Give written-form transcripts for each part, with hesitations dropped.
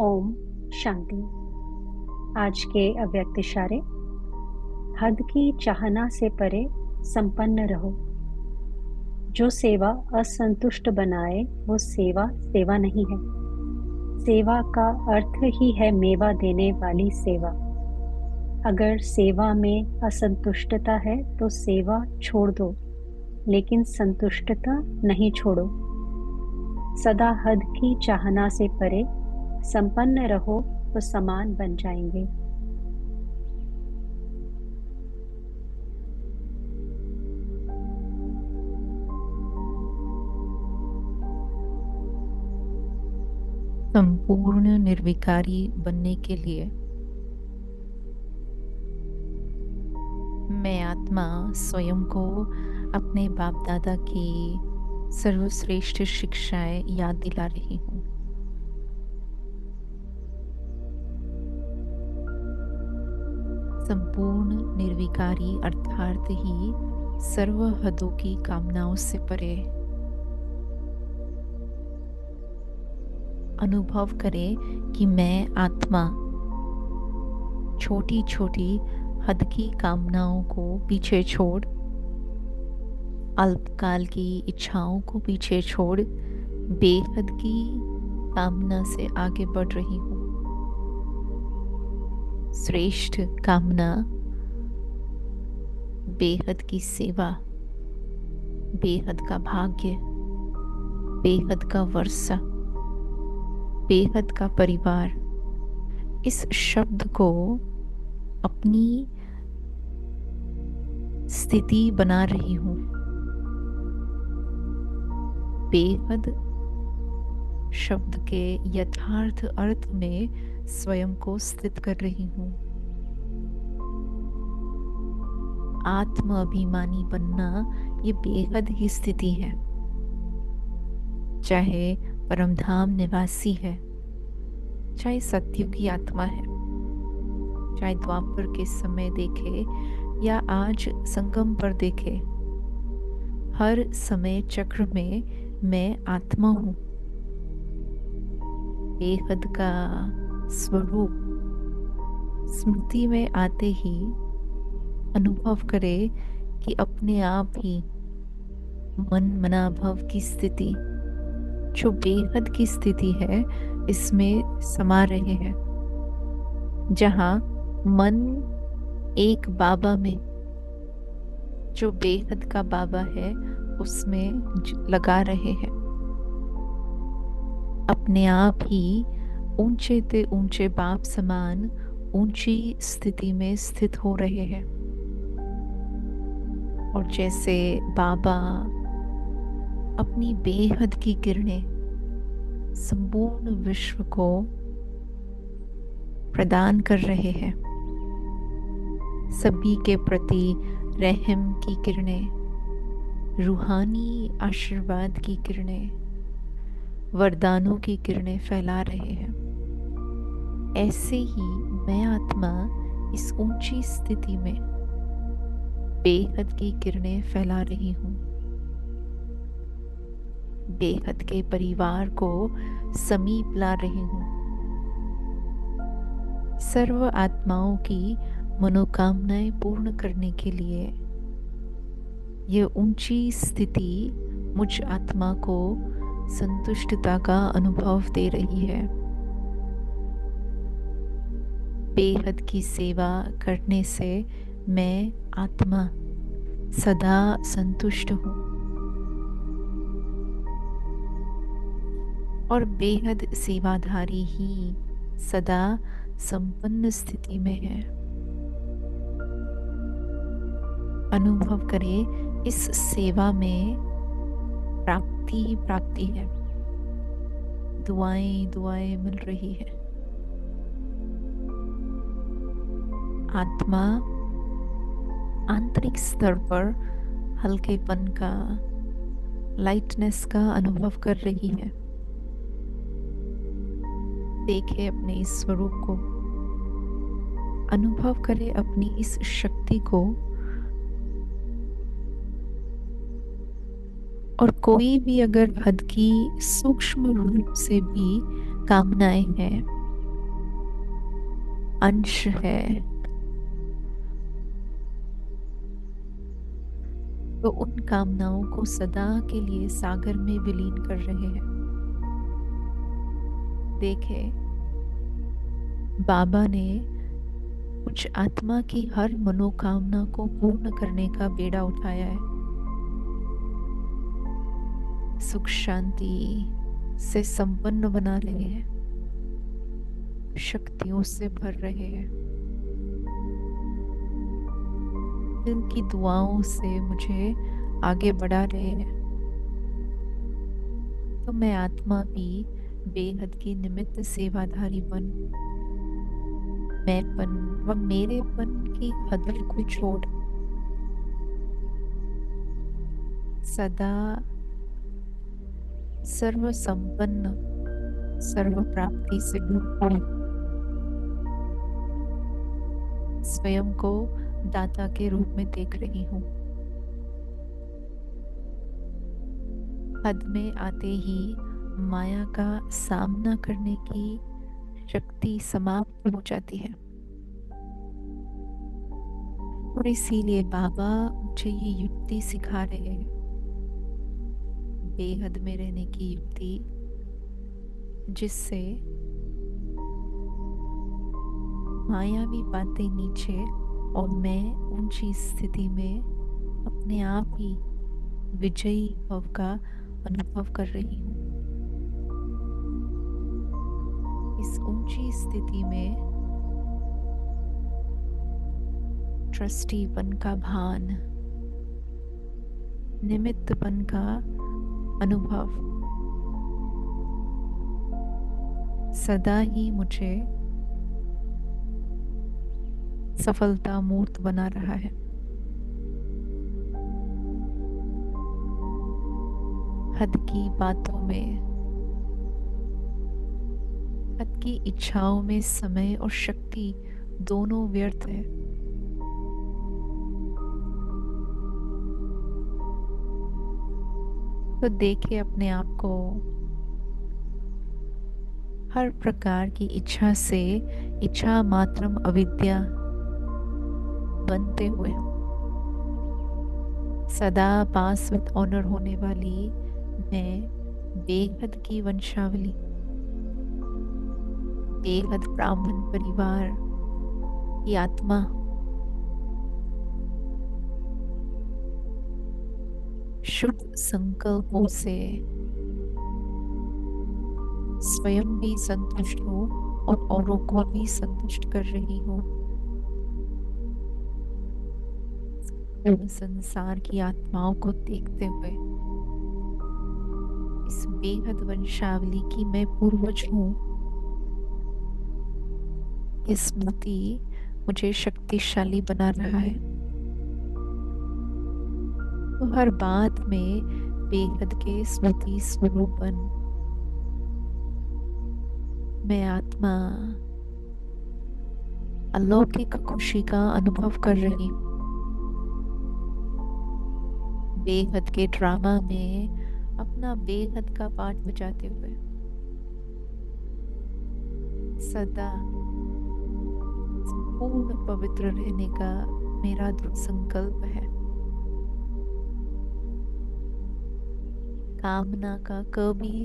ओम शांति। आज के अव्यक्त इशारे। हद की चाहना से परे संपन्न रहो। जो सेवा असंतुष्ट बनाए वो सेवा सेवा नहीं है। सेवा का अर्थ ही है मेवा देने वाली सेवा। अगर सेवा में असंतुष्टता है तो सेवा छोड़ दो, लेकिन संतुष्टता नहीं छोड़ो। सदा हद की चाहना से परे संपन्न रहो तो समान बन जाएंगे। संपूर्ण निर्विकारी बनने के लिए मैं आत्मा स्वयं को अपने बाप दादा की सर्वश्रेष्ठ शिक्षाएं याद दिला रही हूँ। संपूर्ण निर्विकारी अर्थात ही सर्व हदों की कामनाओं से परे अनुभव करें कि मैं आत्मा छोटी छोटी हद की कामनाओं को पीछे छोड़, अल्पकाल की इच्छाओं को पीछे छोड़ बेहद की कामना से आगे बढ़ रही हूँ। श्रेष्ठ कामना बेहद की सेवा, बेहद का भाग्य, बेहद का वर्षा, बेहद का परिवार, इस शब्द को अपनी स्थिति बना रही हूँ। बेहद शब्द के यथार्थ अर्थ में स्वयं को स्थित कर रही हूँ। आत्म अभिमानी बनना ये बेहद ही स्थिति है। चाहे परमधाम निवासी है, चाहे सत्युग की आत्मा है, चाहे द्वापर के समय देखे या आज संगम पर देखे, हर समय चक्र में मैं आत्मा हूँ। बेहद का स्वरूप स्मृति में आते ही अनुभव करे कि अपने आप ही मन मनाभव की स्थिति, जो बेहद की स्थिति है, इसमें समा रहे हैं, जहाँ मन एक बाबा में, जो बेहद का बाबा है, उसमें लगा रहे हैं। अपने आप ही ऊंचे ते ऊंचे बाप समान ऊंची स्थिति में स्थित हो रहे हैं। और जैसे बाबा अपनी बेहद की किरणें संपूर्ण विश्व को प्रदान कर रहे हैं, सभी के प्रति रहम की किरणें, रूहानी आशीर्वाद की किरणें, वरदानों की किरणें फैला रहे हैं। ऐसे ही मैं आत्मा इस ऊंची स्थिति में बेहद की किरणें फैला रही हूँ। बेहद के परिवार को समीप ला रही हूँ। सर्व आत्माओं की मनोकामनाएं पूर्ण करने के लिए ये ऊंची स्थिति मुझ आत्मा को संतुष्टता का अनुभव दे रही है। बेहद की सेवा करने से मैं आत्मा सदा संतुष्ट हूँ और बेहद सेवाधारी ही सदा संपन्न स्थिति में है। अनुभव करें इस सेवा में प्राप्ति ही प्राप्ति है। दुआएं दुआएं मिल रही है। आत्मा आंतरिक स्तर पर हल्केपन का, लाइटनेस का अनुभव कर रही है। देखे अपने इस स्वरूप को, अनुभव करे अपनी इस शक्ति को। और कोई भी अगर हद की सूक्ष्म रूप से भी कामनाएं हैं अंश है, तो उन कामनाओं को सदा के लिए सागर में विलीन कर रहे हैं। देखे, बाबा ने कुछ आत्मा की हर मनोकामना को पूर्ण करने का बेड़ा उठाया है। सुख शांति से संपन्न बना रहे हैं, शक्तियों से भर रहे हैं। दिल की दुआओं से मुझे आगे बढ़ा रहे हैं। तो मैं आत्मा भी बेहद की निमित्त सेवाधारी बन, मैंपन व मेरेपन की हदों को छोड़ सदा सर्व संपन्न, सर्व प्राप्ति से भरपूर स्वयं को दाता के रूप में देख रही हूँ। हद में आते ही माया का सामना करने की शक्ति समाप्त हो जाती है, और इसीलिए बाबा मुझे ये युक्ति सिखा रहे हैं, बेहद में रहने की युक्ति, जिससे मायावी बातें नीचे और मैं ऊंची स्थिति में अपने आप ही विजयी भाव का अनुभव कर रही हूँ। इस ऊंची स्थिति में ट्रस्टीपन का भान, निमित्तपन का अनुभव सदा ही मुझे सफलता मूर्त बना रहा है। हद की बातों में, हद की इच्छाओं में समय और शक्ति दोनों व्यर्थ है। तो देखे अपने आप को हर प्रकार की इच्छा से इच्छा मात्रम अविद्या बनते हुए सदा पास विद ऑनर होने वाली मैं बेहद की वंशावली, बेहद ब्राह्मण परिवार की आत्मा शुभ संकल्पों से स्वयं भी संतुष्ट हो और औरों को भी संतुष्ट कर रही हूँ। संसार की आत्माओं को देखते हुए इस बेहद वंशावली की मैं पूर्वज हूँ, ये स्मृति मुझे शक्तिशाली बना रहा है। तो हर बात में बेहद के स्मृति स्वरूपन मैं आत्मा अलौकिक खुशी का अनुभव कर रही हूँ। बेहद के ड्रामा में अपना बेहद का पार्ट बजाते हुए सदा संपूर्ण पवित्र रहने का मेरा दृढ़ संकल्प है। कामना का कभी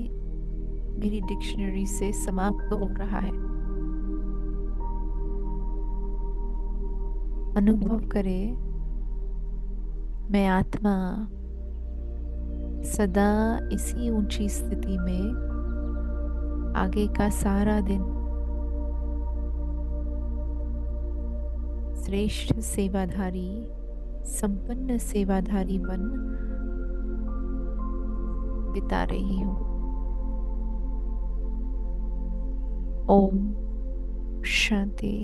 मेरी डिक्शनरी से समाप्त हो रहा है। अनुभव करे मैं आत्मा सदा इसी ऊंची स्थिति में आगे का सारा दिन श्रेष्ठ सेवाधारी, संपन्न सेवाधारी बन बिता रही हूँ। ओम शांति।